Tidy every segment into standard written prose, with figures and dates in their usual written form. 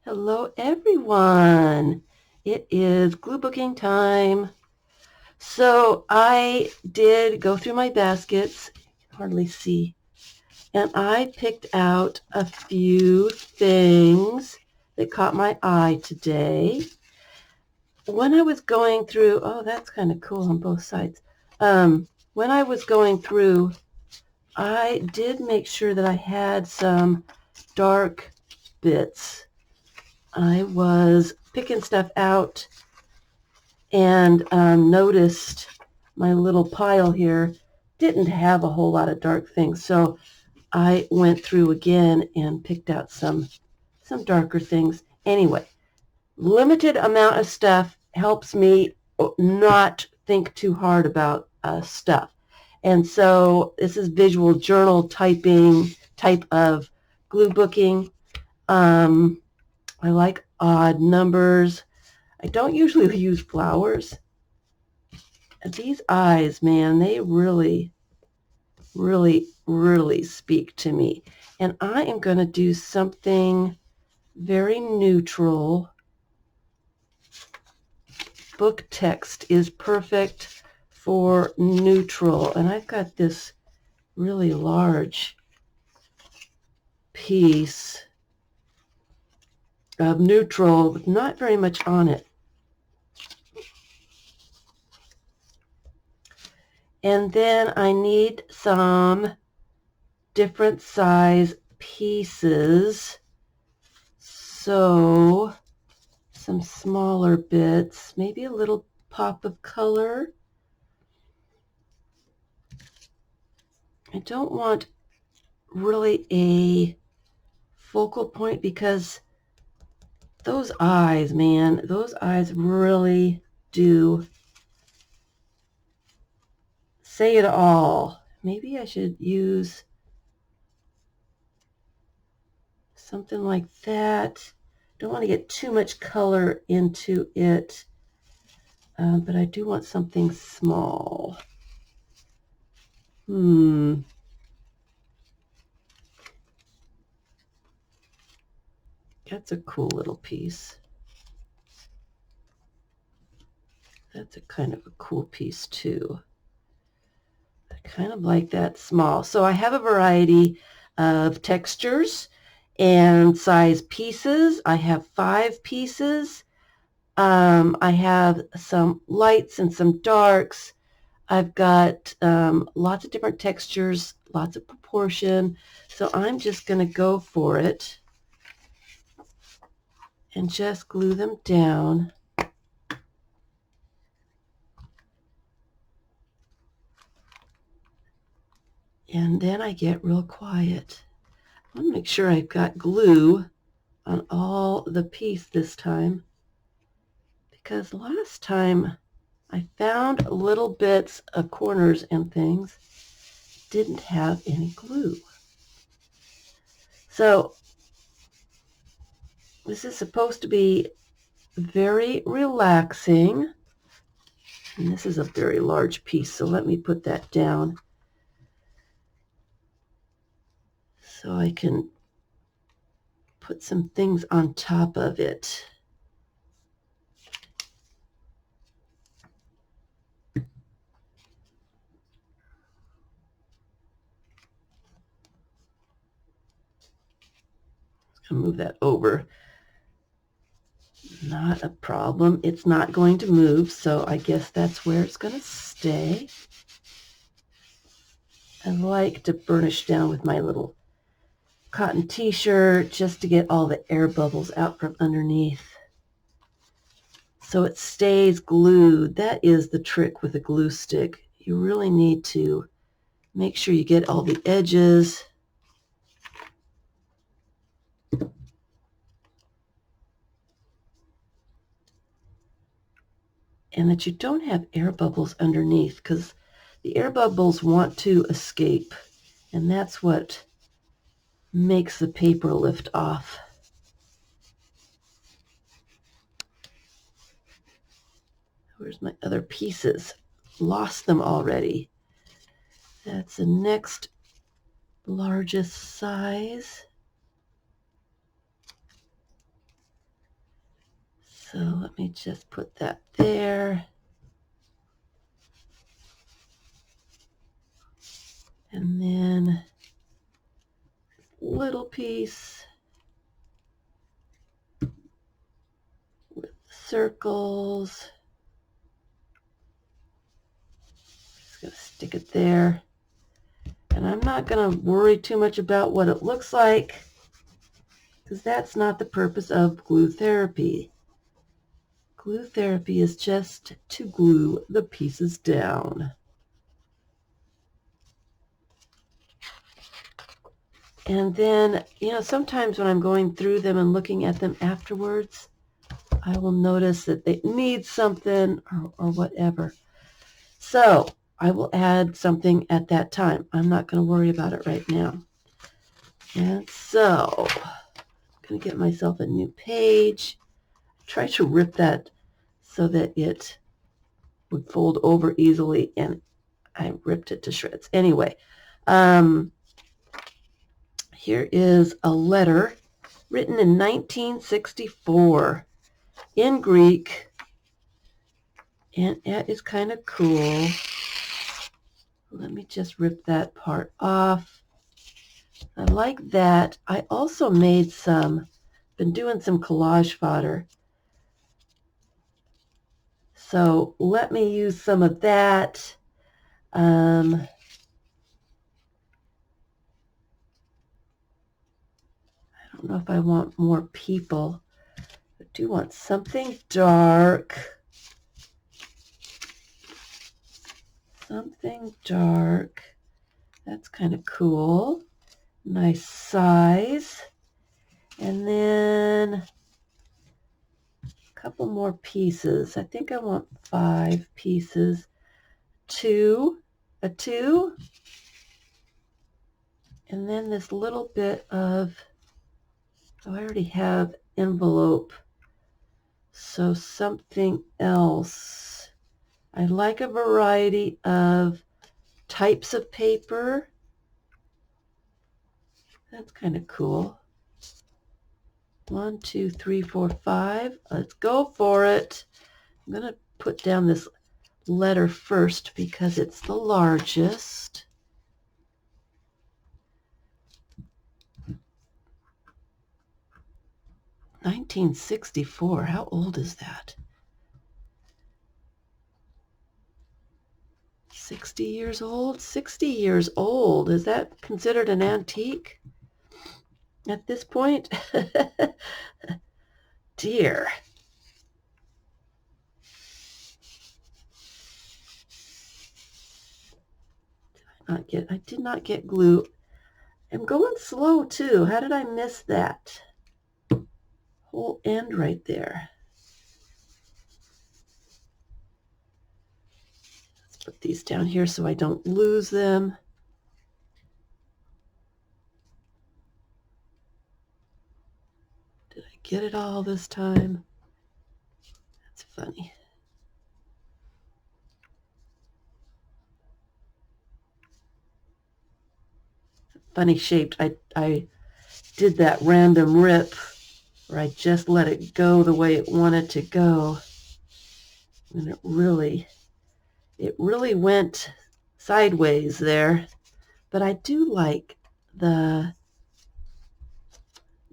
Hello everyone. It is glue booking time. So I did go through my baskets, you can hardly see, and I picked out a few things that caught my eye today. When I was going through, oh, that's kind of cool on both sides. When I was going through, I did make sure that I had some dark bits. I was picking stuff out and noticed my little pile here didn't have a whole lot of dark things. So I went through again and picked out some darker things. Anyway, limited amount of stuff helps me not think too hard about stuff. And so this is visual journal type of glue booking. I like odd numbers. I don't usually use flowers. These eyes, man, they really, really, really speak to me. And I am going to do something very neutral. Book text is perfect for neutral. And I've got this really large piece of neutral with not very much on it. And then I need some different size pieces. So some smaller bits, maybe a little pop of color. I don't want really a focal point because those eyes, man, those eyes really do say it all. Maybe I should use something like that. Don't want to get too much color into it, but I do want something small. That's a cool little piece. That's a kind of a cool piece too. I kind of like that small. So I have a variety of textures and size pieces. I have 5 pieces. I have some lights and some darks. I've got lots of different textures, lots of proportion. So I'm just going to go for it and just glue them down. And then I get real quiet. I want to make sure I've got glue on all the piece this time, because last time I found little bits of corners and things didn't have any glue. So this is supposed to be very relaxing. And this is a very large piece, so let me put that down so I can put some things on top of it. I'll move that over. Not a problem. It's not going to move, so I guess that's where it's going to stay. I like to burnish down with my little cotton t-shirt just to get all the air bubbles out from underneath, so it stays glued. That is the trick with a glue stick. You really need to make sure you get all the edges. And that you don't have air bubbles underneath, because the air bubbles want to escape, and that's what makes the paper lift off. Where's my other pieces? Lost them already. That's the next largest size. So let me just put that there. And then little piece with circles. Just going to stick it there. And I'm not going to worry too much about what it looks like, because that's not the purpose of glue therapy. Glue therapy is just to glue the pieces down. And then, sometimes when I'm going through them and looking at them afterwards, I will notice that they need something or whatever. So I will add something at that time. I'm not going to worry about it right now. And so I'm going to get myself a new page. Try to rip that so that it would fold over easily, and I ripped it to shreds. Anyway, here is a letter written in 1964 in Greek, and it is kind of cool. Let me just rip that part off. I like that. I also made been doing some collage fodder. So let me use some of that. I don't know if I want more people. I do want something dark. Something dark. That's kind of cool. Nice size. And then a couple more pieces. I think I want 5 pieces. A 2. And then this little bit of, I already have envelope. So something else. I like a variety of types of paper. That's kind of cool. 1, 2, 3, 4, 5. Let's go for it. I'm going to put down this letter first because it's the largest. $1964. How old is that? 60 years old? 60 years old. Is that considered an antique at this point? Dear. I did not get glue. I'm going slow too. How did I miss that? Whole end right there. Let's put these down here so I don't lose them. Did I get it all this time? That's funny. Funny shaped. I did that random rip where I just let it go the way it wanted to go. And it really went sideways there. But I do like the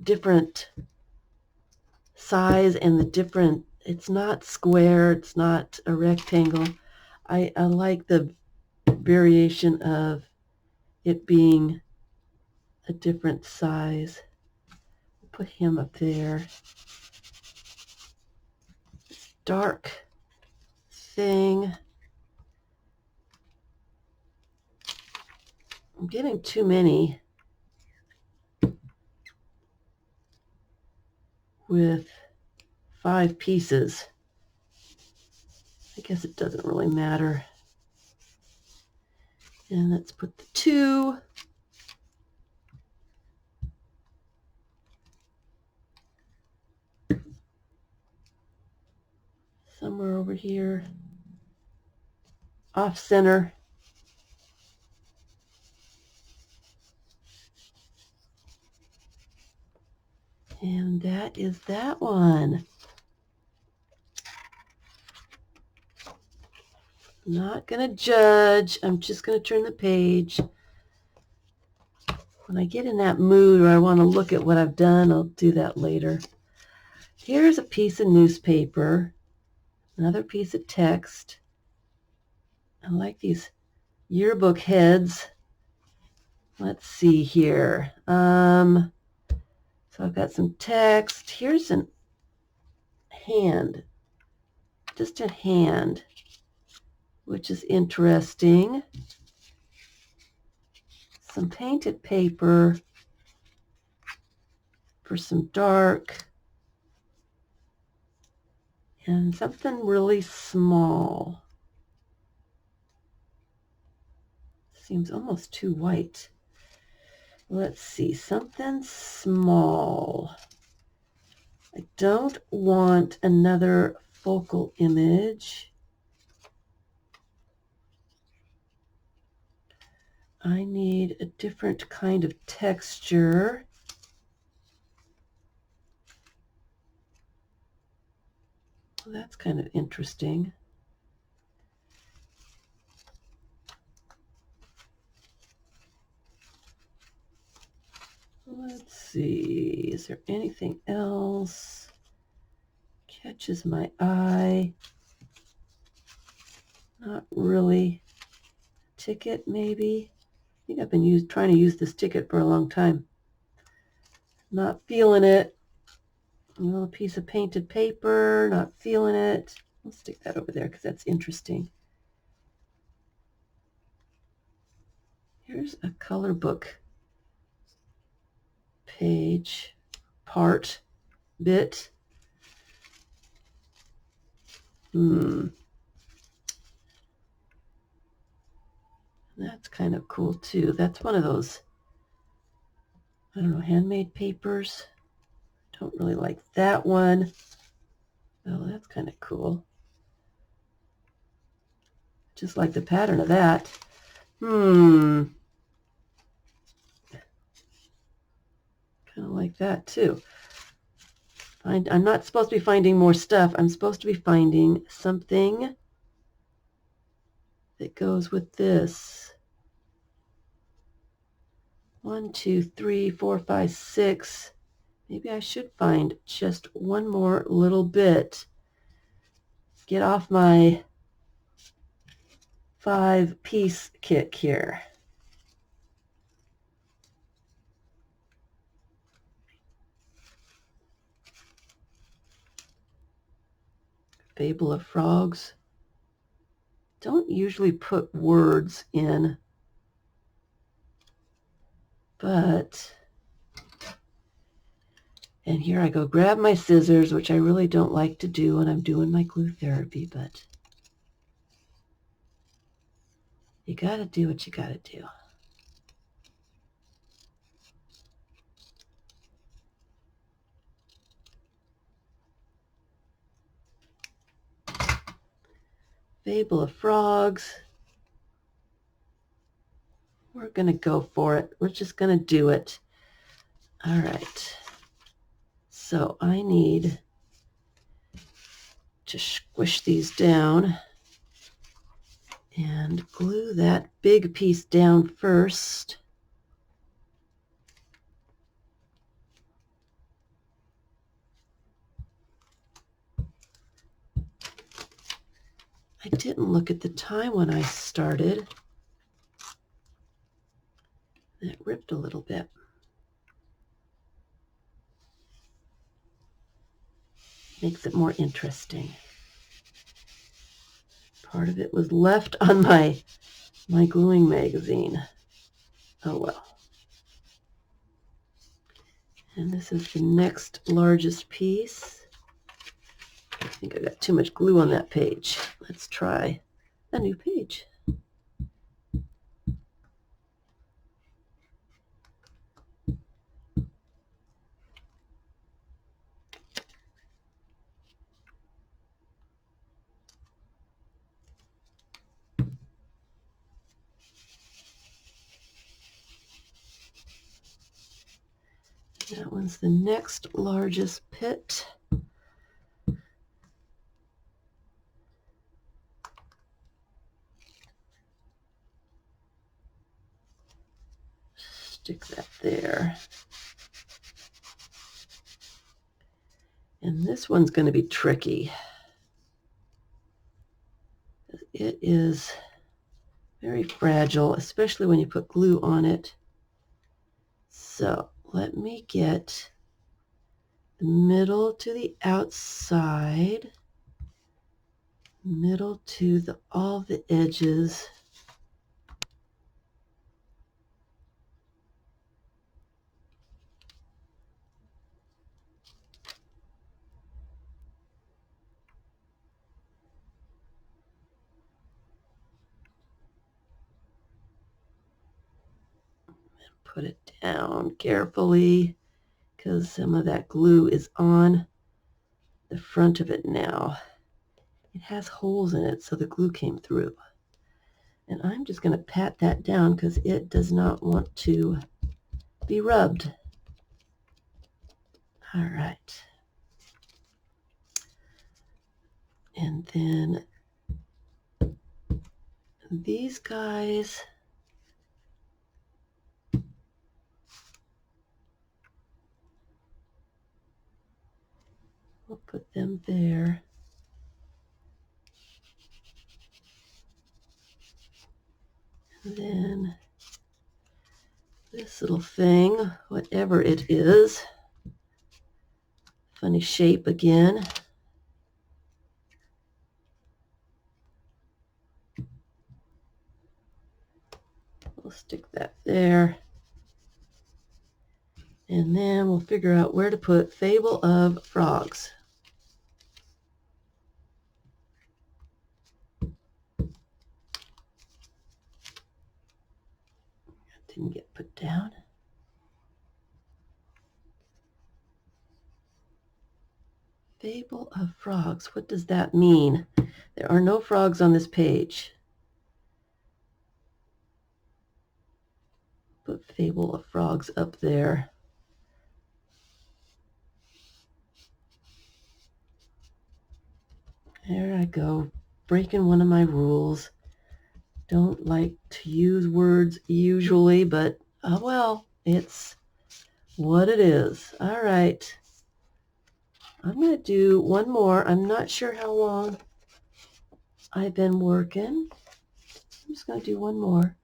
different size and the different, it's not square, it's not a rectangle. I like the variation of it being a different size. Put him up there. This dark thing. I'm getting too many with 5 pieces. I guess it doesn't really matter. And let's put the 2. Somewhere over here. Off center. And that is that one. I'm not going to judge. I'm just going to turn the page. When I get in that mood where I want to look at what I've done, I'll do that later. Here's a piece of newspaper, another piece of text. I like these yearbook heads. Let's see here. So I've got some text. Here's a hand, just a hand, which is interesting. Some painted paper for some dark, and something really small. Seems almost too white. Let's see, something small. I don't want another focal image. I need a different kind of texture. Well, that's kind of interesting. Let's see, is there anything else catches my eye? Not really. Ticket, maybe? I think I've been trying to use this ticket for a long time. Not feeling it. A little piece of painted paper, not feeling it. I'll stick that over there because that's interesting. Here's a color book page, bit. That's kind of cool too. That's one of those, I don't know, handmade papers. Don't really like that one. Oh, that's kind of cool. Just like the pattern of that. Kind of like that too. I'm not supposed to be finding more stuff. I'm supposed to be finding something that goes with this. 1, 2, 3, 4, 5, 6. Maybe I should find just one more little bit. Get off my 5-piece kick here. Fable of Frogs. Don't usually put words in, but, and here I go grab my scissors, which I really don't like to do when I'm doing my glue therapy, but you got to do what you got to do. Fable of Frogs. We're going to go for it. We're just going to do it. All right. So I need to squish these down and glue that big piece down first. I didn't look at the time when I started. It ripped a little bit. Makes it more interesting. Part of it was left on my gluing magazine. Oh well. And this is the next largest piece. I think I got too much glue on that page. Let's try a new page. That one's the next largest pit. Stick that there. And this one's going to be tricky. It is very fragile, especially when you put glue on it. So let me get the middle to the outside, middle to all the edges. Put it down carefully because some of that glue is on the front of it now. It has holes in it, so the glue came through. And I'm just going to pat that down because it does not want to be rubbed. All right. And then these guys, we'll put them there. And then this little thing, whatever it is, funny shape again. We'll stick that there. And then we'll figure out where to put Fable of Frogs. Didn't get put down. Fable of Frogs. What does that mean? There are no frogs on this page. Put Fable of Frogs up there. There I go, breaking one of my rules. Don't like to use words usually, but well, it's what it is. All right. I'm going to do one more. I'm not sure how long I've been working. I'm just going to do one more.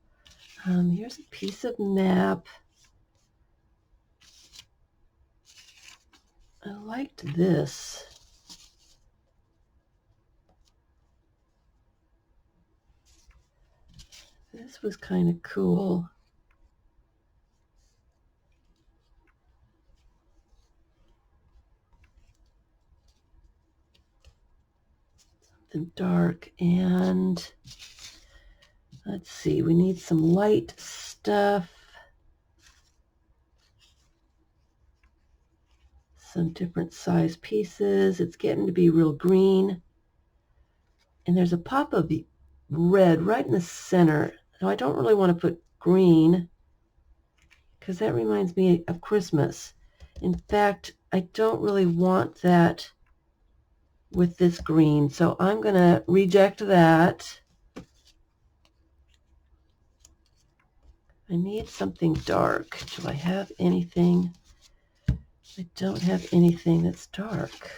Here's a piece of map. I liked this. This was kind of cool. Something dark, and let's see, we need some light stuff. Some different size pieces. It's getting to be real green. And there's a pop of red right in the center. So I don't really want to put green because that reminds me of Christmas. In fact, I don't really want that with this green. So I'm going to reject that. I need something dark. Do I have anything? I don't have anything that's dark.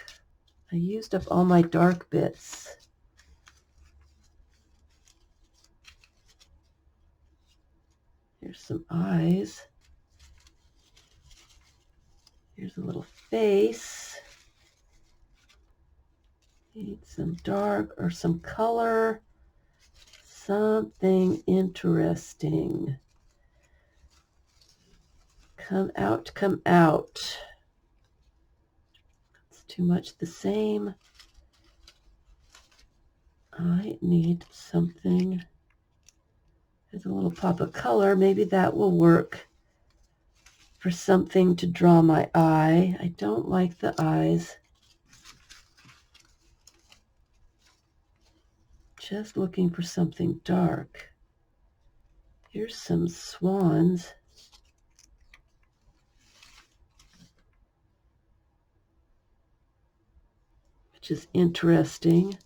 I used up all my dark bits. Here's some eyes. Here's a little face. Need some dark or some color. Something interesting. Come out, come out. It's too much the same. I need something. There's a little pop of color. Maybe that will work for something to draw my eye. I don't like the eyes. Just looking for something dark. Here's some swans. Which is interesting.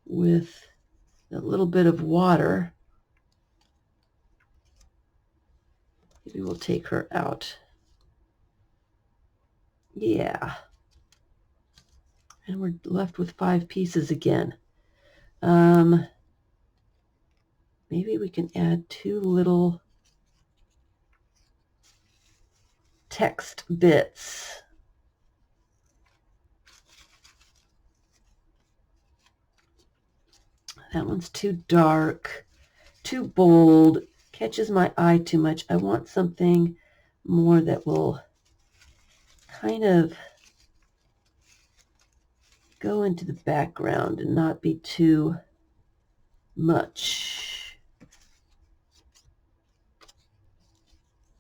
With a little bit of water. Maybe we'll take her out. Yeah. And we're left with 5 pieces again. Maybe we can add 2 little text bits. That one's too dark, too bold, catches my eye too much. I want something more that will kind of go into the background and not be too much.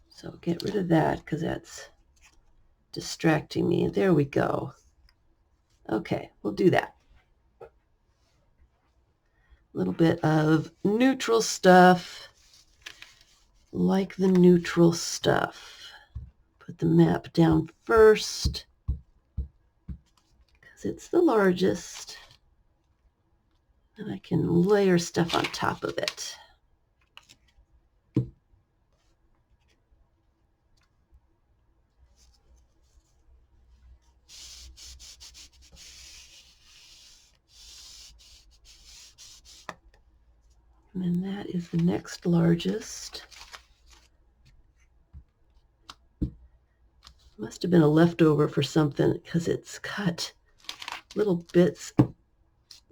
So get rid of that because that's distracting me. There we go. Okay, we'll do that. A little bit of neutral stuff, like the neutral stuff. Put the map down first because it's the largest. And I can layer stuff on top of it. And then that is the next largest. Must have been a leftover for something because it's cut little bits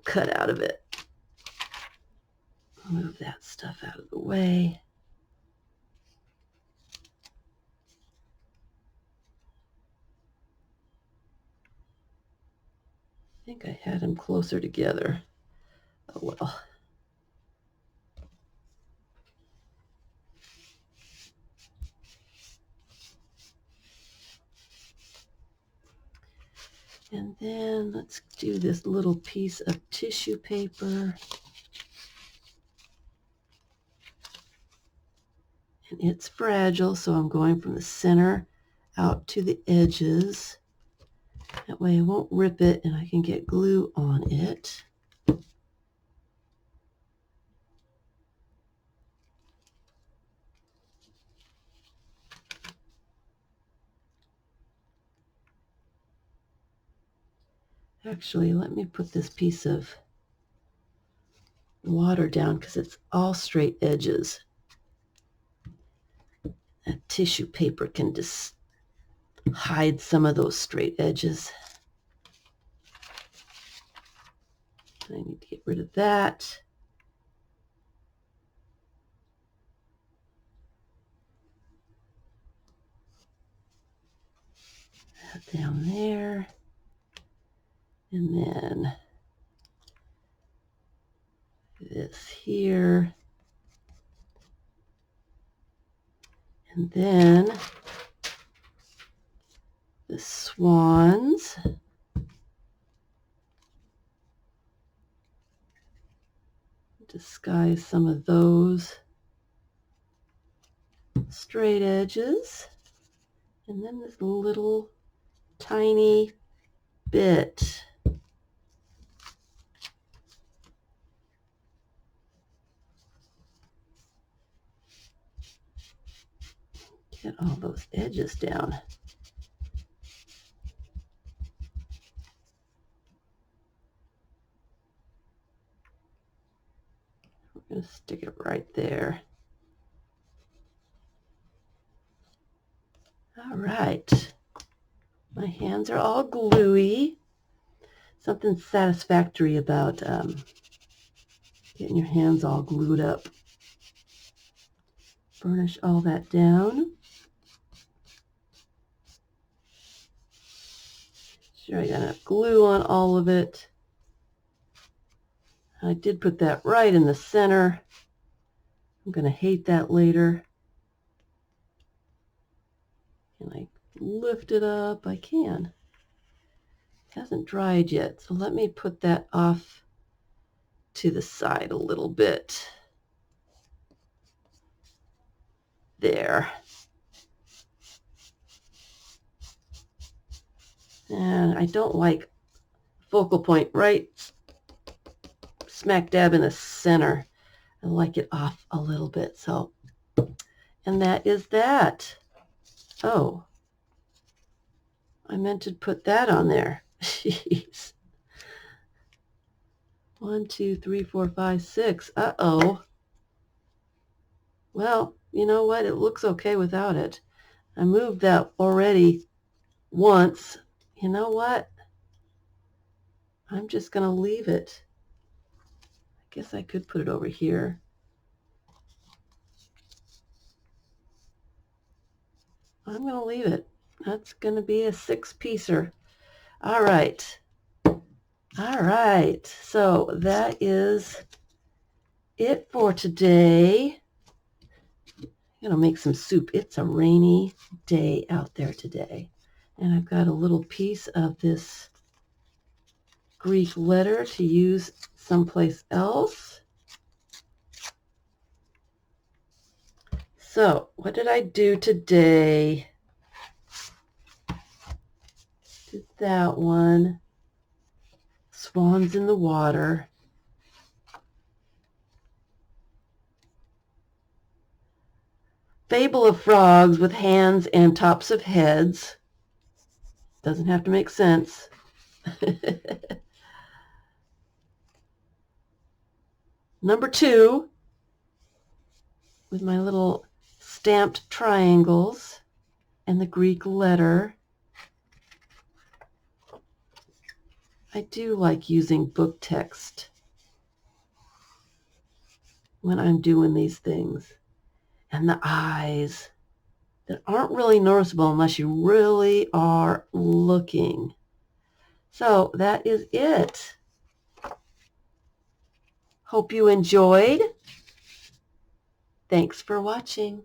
cut out of it. Move that stuff out of the way. I think I had them closer together. Oh well. And then let's do this little piece of tissue paper. And it's fragile, so I'm going from the center out to the edges. That way I won't rip it and I can get glue on it. Actually, let me put this piece of water down because it's all straight edges. That tissue paper can just hide some of those straight edges. I need to get rid of that. That down there. And then this here. And then the swans. Disguise some of those straight edges. And then this little tiny bit. Get all those edges down. We're going to stick it right there. All right. My hands are all gluey. Something satisfactory about getting your hands all glued up. Burnish all that down. Sure, I got enough glue on all of it. I did put that right in the center. I'm going to hate that later. Can I lift it up? I can. It hasn't dried yet, so let me put that off to the side a little bit. There. And I don't like focal point right smack dab in the center. I like it off a little bit. So And that is that. Oh, I meant to put that on there. Jeez. 1, 2, 3, 4, 5, 6. Uh-oh. Well, you know what? It looks okay without it. I moved that already once. You know what? I'm just going to leave it. I guess I could put it over here. I'm going to leave it. That's going to be a 6-piecer. All right. All right. So that is it for today. I'm going to make some soup. It's a rainy day out there today. And I've got a little piece of this Greek letter to use someplace else. So what did I do today? Did that one. Swans in the water. Fable of frogs with hands and tops of heads. Doesn't have to make sense. Number 2, with my little stamped triangles and the Greek letter. I do like using book text when I'm doing these things. And the eyes that aren't really noticeable unless you really are looking. So that is it. Hope you enjoyed. Thanks for watching.